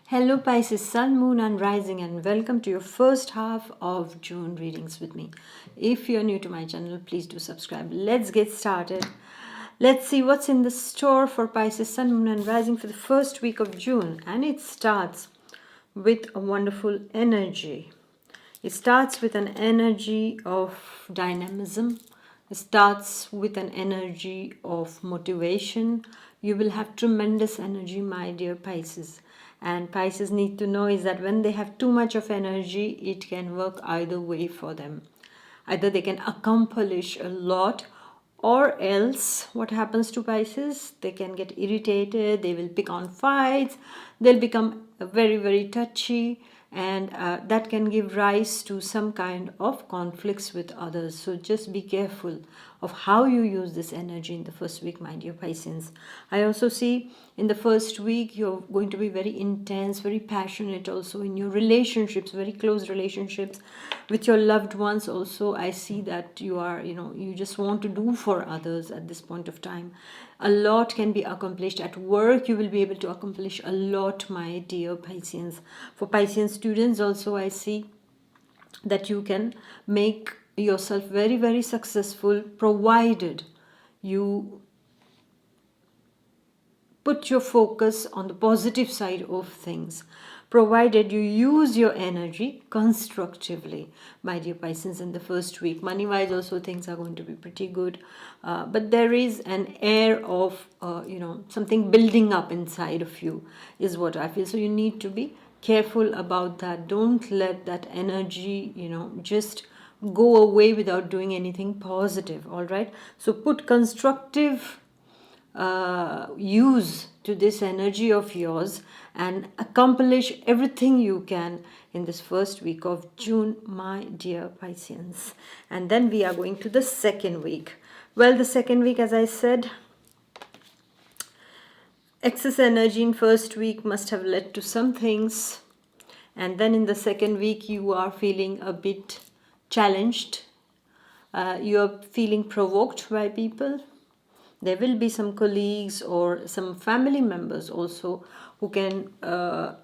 Hello Pisces, Sun, Moon and Rising, and welcome to your first half of June readings with me. If you're new to my channel, please do subscribe. Let's get started. Let's see what's in the store for Pisces, Sun, Moon and Rising for the first week of June. And it starts with a wonderful energy. It starts with an energy of dynamism. It starts with an energy of motivation. You will have tremendous energy, my dear Pisces. And Pisces need to know is that when they have too much of energy, it can work either way for them. Either they can accomplish a lot, or else what happens to Pisces? They can get irritated, they will pick on fights, they'll become very, very touchy, and that can give rise to some kind of conflicts with others. So just be careful of how you use this energy in the first week, my dear Pisces. I also see in the first week you're going to be very intense, very passionate also in your relationships, very close relationships with your loved ones. Also I see that you are, you just want to do for others at this point of time. A lot can be accomplished at work. You will be able to accomplish a lot, my dear Pisces. For Piscean students also, I see that you can make yourself very, very successful, provided you put your focus on the positive side of things, provided you use your energy constructively, my dear Pisces, in the first week. Money wise also things are going to be pretty good, but there is an air of something building up inside of you is what I feel. So you need to be careful about that. Don't let that energy just go away without doing anything positive. All right, so put constructive use to this energy of yours and accomplish everything you can in this first week of June, my dear Pisceans. And then we are going to the second week. Well, the second week, as I said, excess energy in first week must have led to some things, and then in the second week you are feeling a bit challenged. You are feeling provoked by people. There will be some colleagues or some family members also who can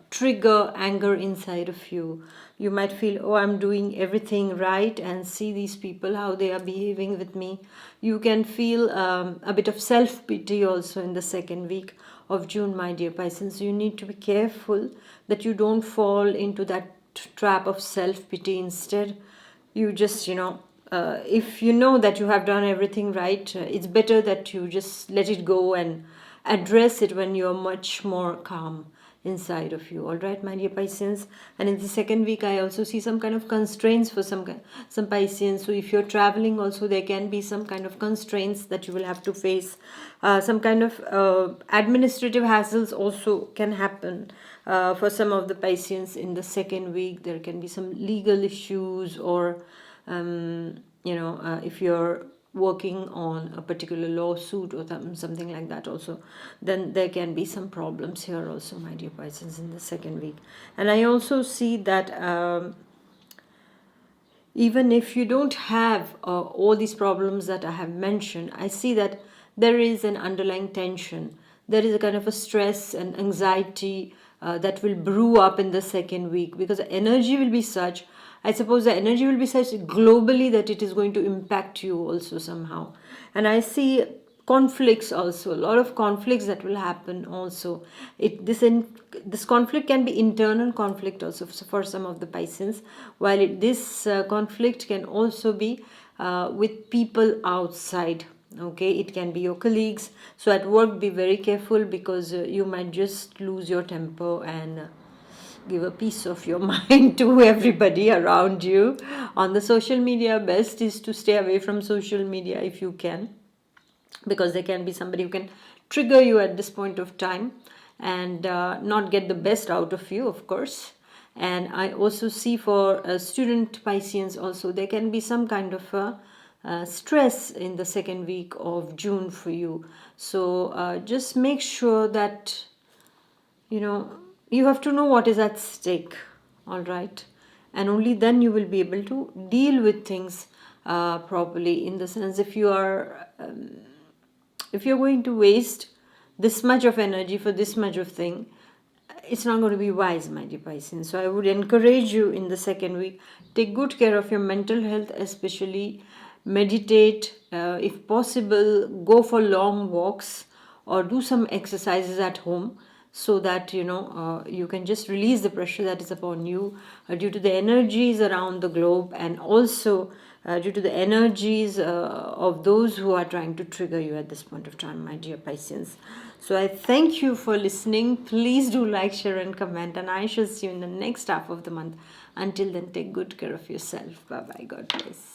trigger anger inside of you. You might feel, oh, I'm doing everything right, and see these people, how they are behaving with me. You can feel a bit of self-pity also in the second week of June, my dear Pisces. You need to be careful that you don't fall into that trap of self-pity. Instead, you just, if you know that you have done everything right, it's better that you just let it go and address it when you're much more calm inside of you. All right, my dear Pisceans. And in the second week I also see some kind of constraints for some Pisceans. So if you're traveling also, there can be some kind of constraints that you will have to face. Some kind of administrative hassles also can happen for some of the Pisceans in the second week. There can be some legal issues, or if you're working on a particular lawsuit or something like that also, then there can be some problems here also, my dear Pisces, in the second week. And I also see that even if you don't have all these problems that I have mentioned, I see that there is an underlying tension. There is a kind of a stress and anxiety that will brew up in the second week, because the energy will be such, I suppose the energy will be such globally that it is going to impact you also somehow. And I see conflicts also, a lot of conflicts that will happen also. This conflict can be internal conflict also for some of the Pisces, while this conflict can also be with people outside. Okay, it can be your colleagues. So at work, be very careful, because you might just lose your temper and give a piece of your mind to everybody around you. On the social media, best is to stay away from social media if you can, because there can be somebody who can trigger you at this point of time and not get the best out of you, of course. And I also see for student Pisceans also, there can be some kind of stress in the second week of June for you. So just make sure that you have to know what is at stake. All right, and only then you will be able to deal with things properly, in the sense, if you're going to waste this much of energy for this much of thing, it's not going to be wise, my dear Pisces. So I would encourage you in the second week, take good care of your mental health, especially meditate, if possible, go for long walks or do some exercises at home, so that you can just release the pressure that is upon you due to the energies around the globe, and also due to the energies of those who are trying to trigger you at this point of time, my dear Pisces. So I thank you for listening. Please do like, share, and comment, and I shall see you in the next half of the month. Until then, take good care of yourself. Bye bye. God bless.